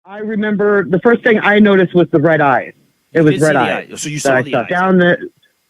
I remember the first thing I noticed was the red eyes. It You was did red see the eyes eye. So you that saw I the saw eyes.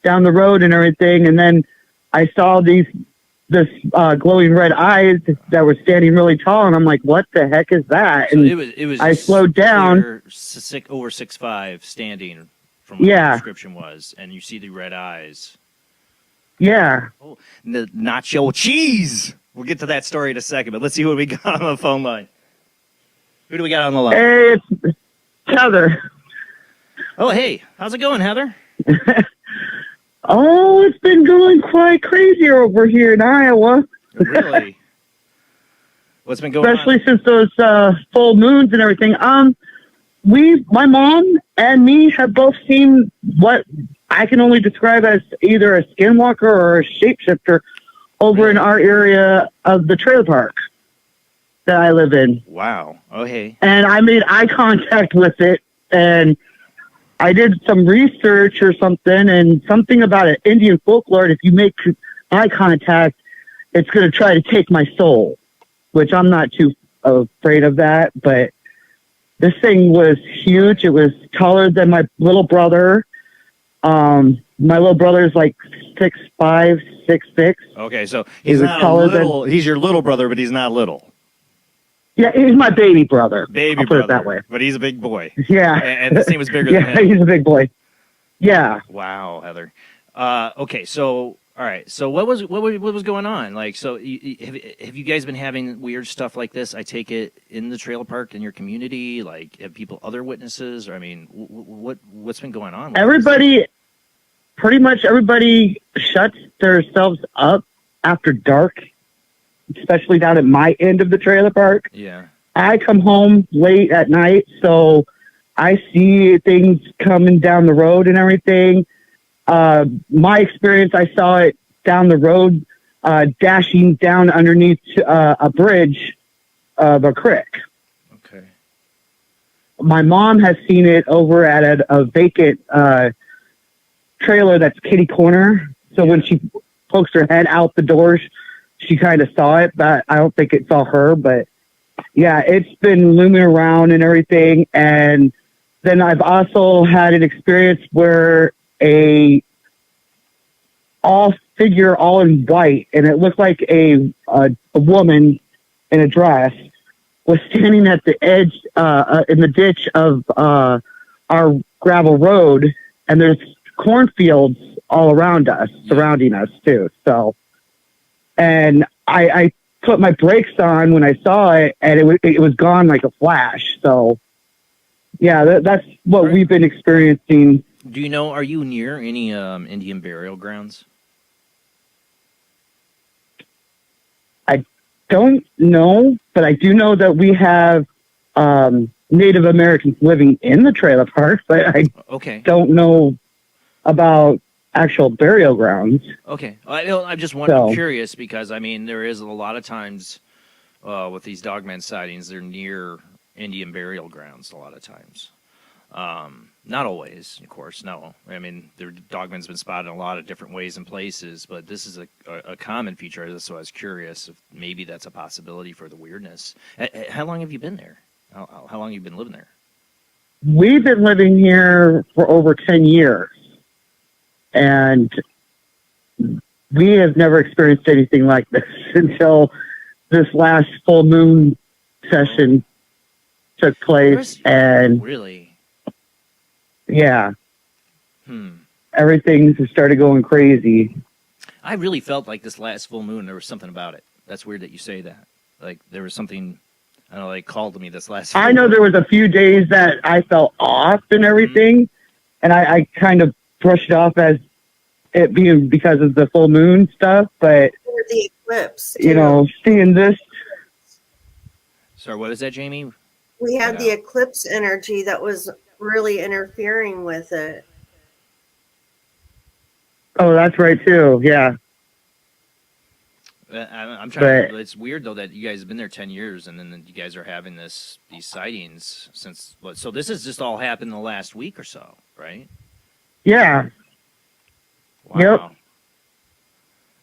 down the road and everything, and then I saw this glowing red eyes that were standing really tall, and I'm like, what the heck is that? So And it was I just slowed down. clear over 6'5" standing from what the Yeah, description was, and you see the red eyes. yeah. Oh, the nacho cheese. We'll get to that story in a second, but let's see what we got on the phone line. Who do we got on the line? Hey, it's Heather. Oh, hey, how's it going, Heather? Oh, it's been going quite crazy over here in Iowa, Really? What's been going especially on? since those full moons and everything. My mom and me have both seen what I can only describe as either a skinwalker or a shapeshifter over in our area of the trailer park that I live in. Wow. Oh, hey. And I made eye contact with it, and I did some research or something, and something about an Indian folklore. If you make eye contact, it's going to try to take my soul, which I'm not too afraid of that. But this thing was huge. It was taller than my little brother. My little brother is like 6'5", 6'6". Okay, so He he's was not a taller little. He's your little brother, but he's not little. Yeah, he's my baby brother. Baby I'll put brother. it that way. But he's a big boy. Yeah. And this thing was bigger yeah, than him. he's a big boy. Yeah. Wow, Heather. Okay, so all right. So what was going on? Like, so have you guys been having weird stuff like this? I take it in the trailer park in your community. Like, have people other witnesses? Or I mean, what's been going on? Pretty much everybody shuts themselves up after dark, especially down at my end of the trailer park. Yeah. I come home late at night, so I see things coming down the road and everything. My experience, I saw it down the road, dashing down underneath a bridge of a creek. Okay. My mom has seen it over at a vacant trailer that's kitty corner. So when she pokes her head out the doors, she kind of saw it, but I don't think it saw her. But yeah, it's been looming around and everything. And then I've also had an experience where a figure all in white, and it looked like a woman in a dress, was standing at the edge in the ditch of our gravel road, and there's cornfields all around us, surrounding us too. So, and I put my brakes on when I saw it, and it was gone like a flash. So, yeah, that's what we've been experiencing. Do you know? Are you near any Indian burial grounds? I don't know, but I do know that we have Native Americans living in the trailer park, but I don't know about actual burial grounds. Okay. I'm just curious because, I mean, there is a lot of times with these Dogman sightings, they're near Indian burial grounds a lot of times. Not always, of course, no. I mean, Dogman's been spotted in a lot of different ways and places, but this is a common feature, so I was curious if maybe that's a possibility for the weirdness. How long have you been there? How long have you been living there? We've been living here for over 10 years, and we have never experienced anything like this until this last full moon session took place. And really? Yeah. Everything just started going crazy. I really felt like this last full moon, there was something about it. That's weird that you say that. Like, there was something, I don't know, like, called to me this last I know there was a few days that I felt off and everything, and I kind of brushed it off as it being because of the full moon stuff, but Or the eclipse, too. you know, seeing this. Sorry, what is that, Jamie? We had the eclipse energy that was really interfering with it. Oh, that's right too. Yeah. I'm trying to, it's weird though that you guys have been there 10 years and then you guys are having these sightings since what? So this has just all happened in the last week or so, right? Yeah. Wow. Yep.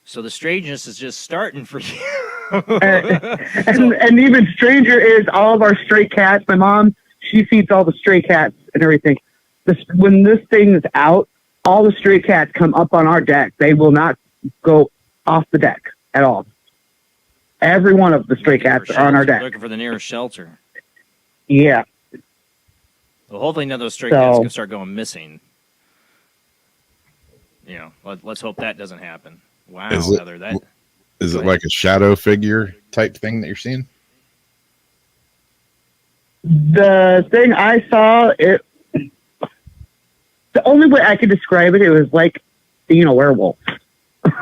So the strangeness is just starting for you. and even stranger is all of our stray cats. My mom she feeds all the stray cats and everything. When this thing is out, all the stray cats come up on our deck. They will not go off the deck at all. Every one of the stray cats are on our deck. Looking for the nearest shelter. Yeah. Well, hopefully none of those stray cats can start going missing. You know, let's hope that doesn't happen. Wow, Heather, is it like a shadow figure type thing that you're seeing? The thing I saw, the only way I could describe it, it was like seeing a werewolf.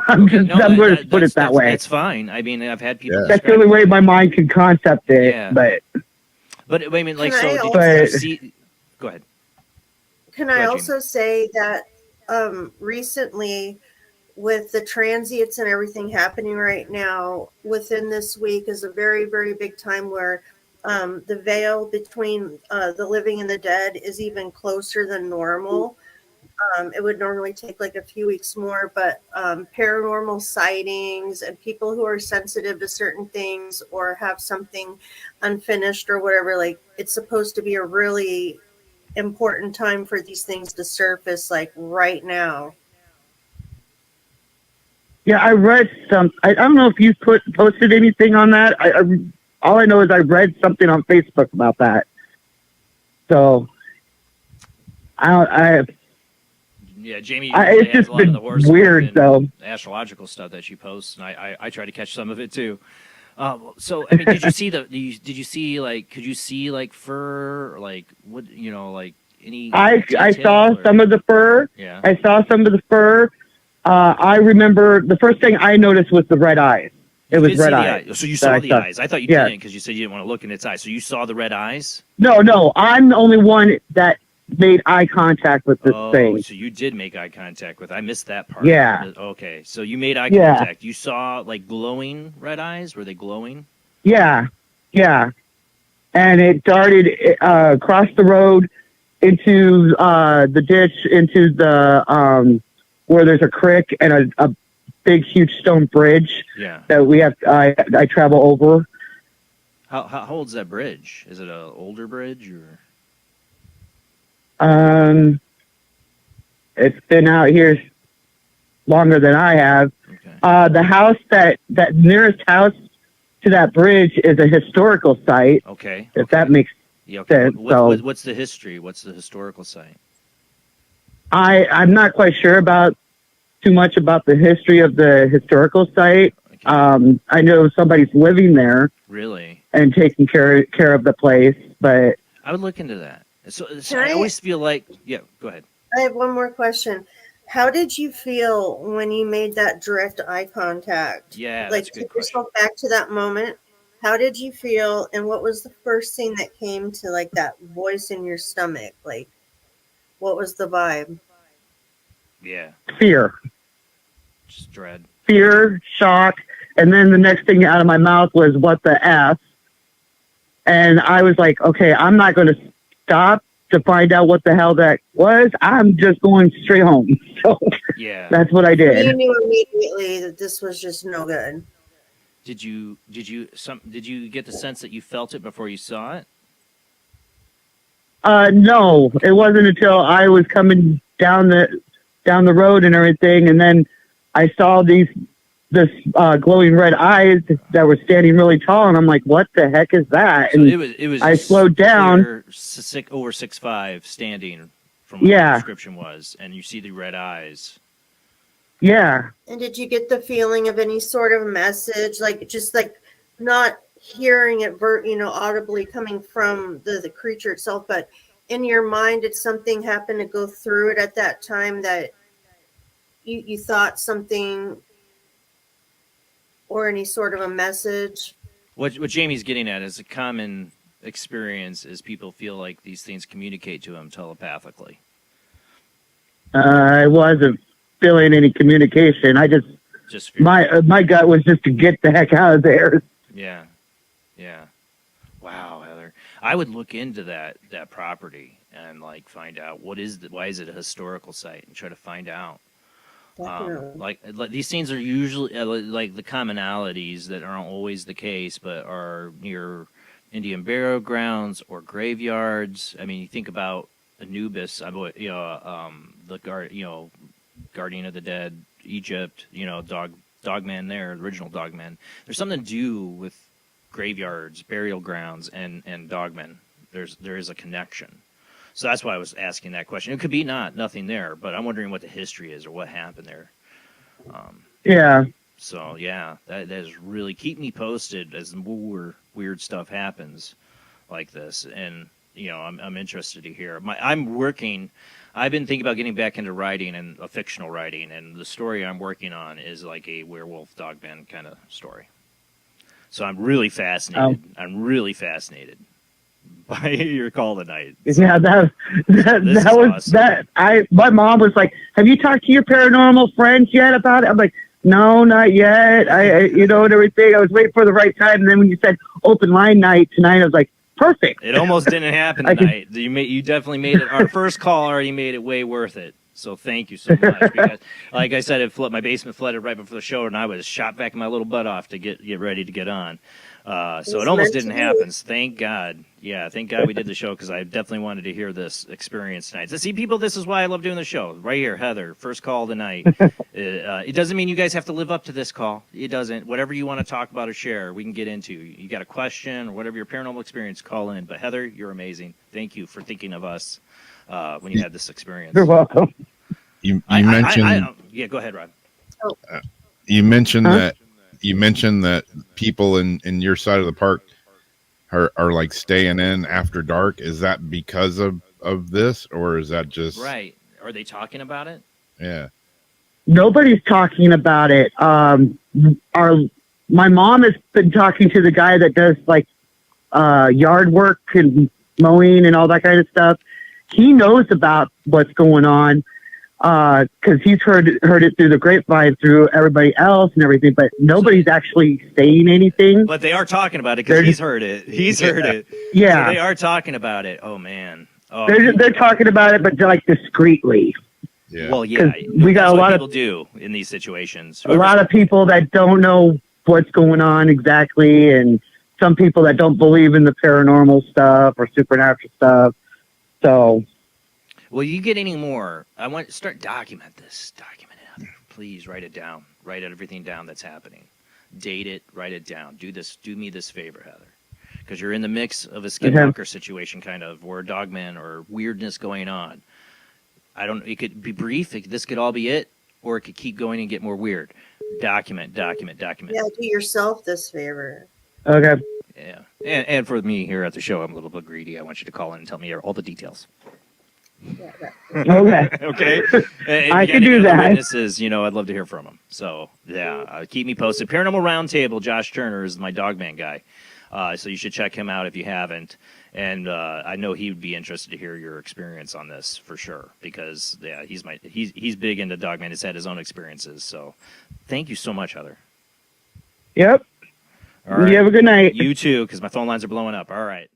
I'm going to put it that way. That's fine. I mean, I've had people. Yeah. That's the only way my mind can concept it. Yeah. But I mean, like, so did you see? Go ahead. Can I also say that recently, with the transients and everything happening right now, within this week is a very, very big time where the veil between the living and the dead is even closer than normal. It would normally take like a few weeks more, but paranormal sightings and people who are sensitive to certain things or have something unfinished or whatever, like it's supposed to be a really important time for these things to surface, like right now. Yeah, I read some. I don't know if you posted anything on that. All I know is I read something on Facebook about that. So yeah, Jamie. It's just been weird, though. Astrological stuff that she posts, and I try to catch some of it too. So I mean, did you see did you see like? Could you see like fur? Like what? You know, like any? I saw some of the fur. Yeah. I saw some of the fur. I remember the first thing I noticed was the red eyes. It was red eyes. So you saw the eyes. I thought you didn't because you said you didn't want to look in its eyes. So you saw the red eyes? No. I'm the only one that made eye contact with this thing. So you did make eye contact with. I missed that part. Yeah. Okay. So you made eye contact. You saw like glowing red eyes. Were they glowing? Yeah. And it darted across the road into the ditch, into the where there's a creek and a big, huge stone bridge that we have. I travel over. How old's that bridge? Is it an older bridge or? It's been out here longer than I have. Okay. The house that nearest house to that bridge is a historical site. Okay. If that makes sense. What's the history? What's the historical site? I'm not quite sure too much about the history of the historical site. Okay. I know somebody's living there. Really? And taking care of the place, but I would look into that. So I always feel like, go ahead. I have one more question. How did you feel when you made that direct eye contact? Yeah, like that's a good take yourself back to that moment. How did you feel, and what was the first thing that came to like that voice in your stomach? Like, what was the vibe? Yeah. Fear. Just dread. Fear, shock, and then the next thing out of my mouth was, what the F? And I was like, okay, I'm not going to stop to find out what the hell that was. I'm just going straight home. So that's what I did. You knew immediately that this was just no good. Did you get the sense that you felt it before you saw it? No, it wasn't until I was coming down the road and everything, and then I saw this glowing red eyes that were standing really tall, and I'm like, "What the heck is that?" And so it was. I slowed down. Over 6'5", standing from what the description was, and you see the red eyes. Yeah. And did you get the feeling of any sort of message, like just like not hearing it, audibly coming from the creature itself, but in your mind, did something happen to go through it at that time that you thought something or any sort of a message? What Jamie's getting at is a common experience is people feel like these things communicate to them telepathically. I wasn't feeling any communication. I just my gut was just to get the heck out of there. Yeah. Wow, Heather. I would look into that property and like find out why is it a historical site and try to find out. Like these things are usually like the commonalities that aren't always the case, but are near Indian burial grounds or graveyards. I mean, you think about Anubis, Guardian of the Dead, Egypt, Dogman there, original Dogman. There's something to do with graveyards, burial grounds, and Dogman. There is a connection. So that's why I was asking that question. It could be nothing there, but I'm wondering what the history is or what happened there. Yeah. So yeah, that is really, keep me posted as more weird stuff happens like this, and I'm interested to hear. I've been thinking about getting back into writing and fictional writing, and the story I'm working on is like a werewolf Dogman kind of story. So I'm really fascinated. I'm really fascinated by your call tonight. So, yeah, that was awesome. that. My mom was like, "Have you talked to your paranormal friends yet about it?" I'm like, "No, not yet." And everything. I was waiting for the right time, and then when you said open line night tonight, I was like, "Perfect." It almost didn't happen tonight. You definitely made it. Our first call already made it way worth it. So thank you so much. Because, like I said, my basement flooded right before the show, and I was shot back my little butt off to get ready to get on. So it almost didn't happen. Thank God. Yeah, thank God we did the show, because I definitely wanted to hear this experience tonight. So see, people, this is why I love doing the show. Right here, Heather, first call tonight. It doesn't mean you guys have to live up to this call. It doesn't. Whatever you want to talk about or share, we can get into. You got a question or whatever your paranormal experience, call in. But Heather, you're amazing. Thank you for thinking of us when you had this experience. You're welcome. You mentioned. Yeah, go ahead, Rob. You mentioned that. You mentioned that people in your side of the park are like staying in after dark. Is that because of this, or is that just right? Are they talking about it? Yeah. Nobody's talking about it. My mom has been talking to the guy that does like yard work and mowing and all that kind of stuff. He knows about what's going on because he's heard it through the grapevine through everybody else and everything, but nobody's actually saying anything. But they are talking about it because he's heard it. He's heard it. Yeah, so they are talking about it. Oh man. Oh, they're talking about it, but like discreetly. Yeah. Well, yeah, we got a lot of people do in these situations. A lot of people that don't know what's going on exactly, and some people that don't believe in the paranormal stuff or supernatural stuff. So, will you get any more? I want to start document this. Document it, Heather. Please write it down. Write everything down that's happening. Date it. Write it down. Do me this favor, Heather, because you're in the mix of a skinwalker situation, kind of, or a Dogman or weirdness going on. It could be brief. This could all be it, or it could keep going and get more weird. Document. Yeah, do yourself this favor. okay. Yeah, and for me here at the show, I'm a little bit greedy. I want you to call in and tell me all the details. Yeah, Okay. Okay. I can do that. Witnesses, I'd love to hear from them. So yeah, keep me posted. Paranormal Roundtable. Josh Turner is my Dogman guy. So you should check him out if you haven't. And I know he would be interested to hear your experience on this for sure, because yeah, he's big into Dogman. He's had his own experiences. So thank you so much, Heather. Yep. All right. You have a good night. You too, because my phone lines are blowing up. All right.